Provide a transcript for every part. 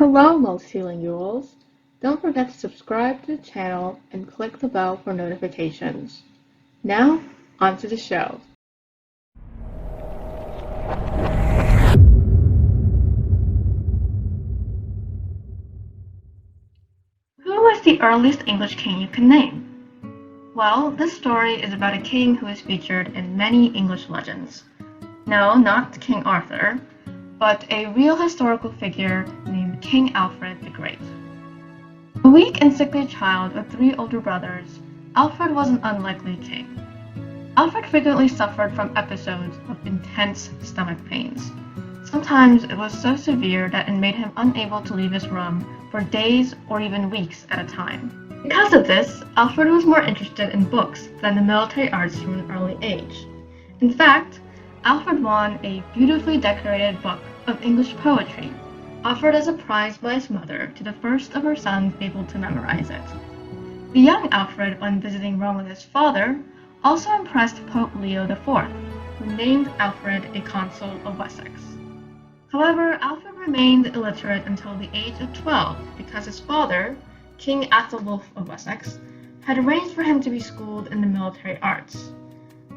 Hello, multilinguals! Don't forget to subscribe to the channel and click the bell for notifications. Now, on to the show. Who was the earliest English king you can name? Well, this story is about a king who is featured in many English legends. No, not King Arthur, but a real historical figure named King Alfred the Great. A weak and sickly child with 3 older brothers, Alfred was an unlikely king. Alfred frequently suffered from episodes of intense stomach pains. Sometimes it was so severe that it made him unable to leave his room for days or even weeks at a time. Because of this, Alfred was more interested in books than the military arts from an early age. In fact, Alfred won a beautifully decorated book of English poetry, offered as a prize by his mother to the first of her sons able to memorize it. The young Alfred, when visiting Rome with his father, also impressed Pope Leo IV, who named Alfred a consul of Wessex. However, Alfred remained illiterate until the age of 12 because his father, King Athelwulf of Wessex, had arranged for him to be schooled in the military arts.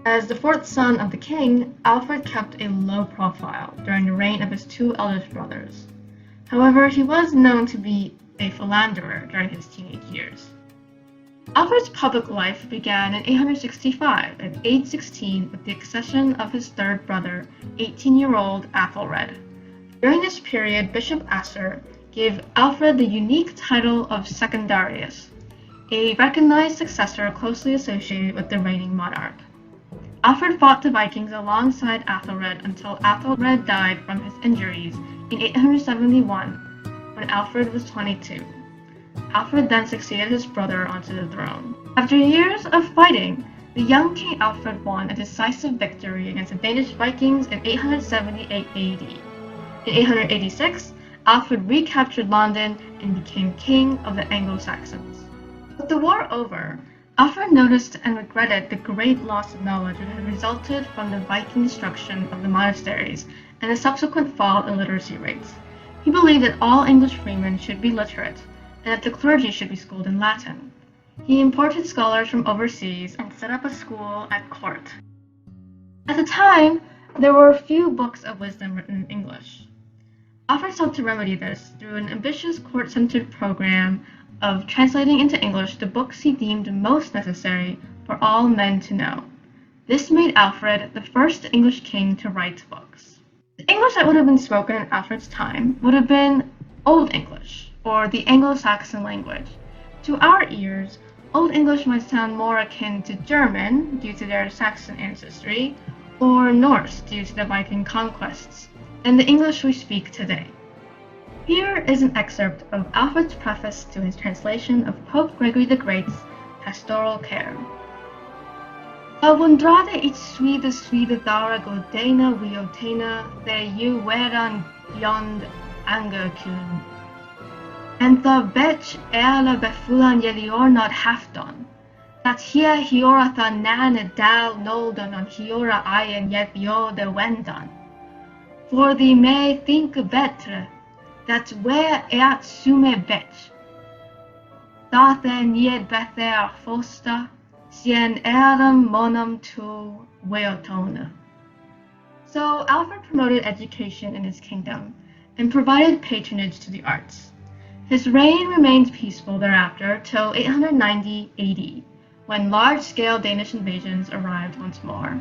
As the 4th son of the king, Alfred kept a low profile during the reign of his 2 eldest brothers. However, he was known to be a philanderer during his teenage years. Alfred's public life began in 865 at age 16 with the accession of his 3rd brother, 18-year-old Athelred. During this period, Bishop Asser gave Alfred the unique title of Secundarius, a recognized successor closely associated with the reigning monarch. Alfred fought the Vikings alongside Athelred until Athelred died from his injuries in 871, when Alfred was 22. Alfred then succeeded his brother onto the throne. After years of fighting, the young King Alfred won a decisive victory against the Danish Vikings in 878 AD. In 886, Alfred recaptured London and became king of the Anglo-Saxons. With the war over, Alfred noticed and regretted the great loss of knowledge that had resulted from the Viking destruction of the monasteries and the subsequent fall in literacy rates. He believed that all English freemen should be literate, and that the clergy should be schooled in Latin. He imported scholars from overseas and set up a school at court. At the time, there were few books of wisdom written in English. Alfred sought to remedy this through an ambitious court-centered program of translating into English the books he deemed most necessary for all men to know. This made Alfred the first English king to write books. The English that would have been spoken in Alfred's time would have been Old English, or the Anglo-Saxon language. To our ears, Old English might sound more akin to German due to their Saxon ancestry, or Norse due to the Viking conquests, and the English we speak today. Here is an excerpt of Alfred's preface to his translation of Pope Gregory the Great's Pastoral Care. Avundrade ich swede dara godena wiotena the you weran yond anger kun. And the bech erla befulan yelior not hafton. That here hioratha nan dal noldan on hiora ayen yet yo de wendan. For the may think betre, that where eat sume betch. That niet bether fosta, sien eram monum tu weotona. So Alfred promoted education in his kingdom and provided patronage to the arts. His reign remained peaceful thereafter till 890 AD, when large-scale Danish invasions arrived once more.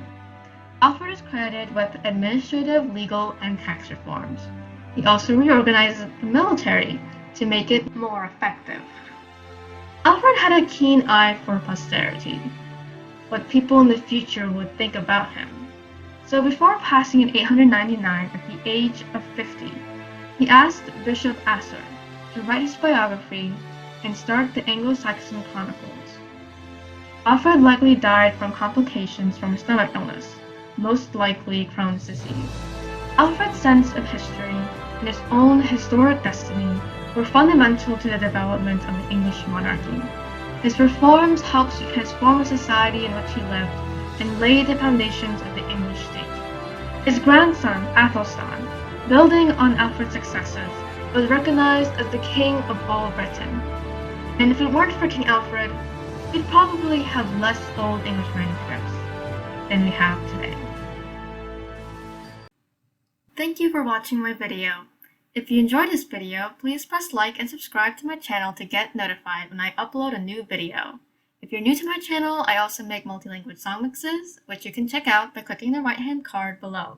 Alfred is credited with administrative, legal, and tax reforms. He also reorganized the military to make it more effective. Alfred had a keen eye for posterity, what people in the future would think about him. So before passing in 899 at the age of 50, he asked Bishop Asser to write his biography and start the Anglo-Saxon Chronicles. Alfred likely died from complications from a stomach illness, most likely Crohn's disease. Alfred's sense of history and his own historic destiny were fundamental to the development of the English monarchy. His reforms helped to transform the society in which he lived and laid the foundations of the English state. His grandson, Athelstan, building on Alfred's successes, was recognized as the king of all Britain. And if it weren't for King Alfred, we'd probably have less Old English manuscripts than we have today. Thank you for watching my video. If you enjoyed this video, please press like and subscribe to my channel to get notified when I upload a new video. If you're new to my channel, I also make multi-language song mixes, which you can check out by clicking the right-hand card below.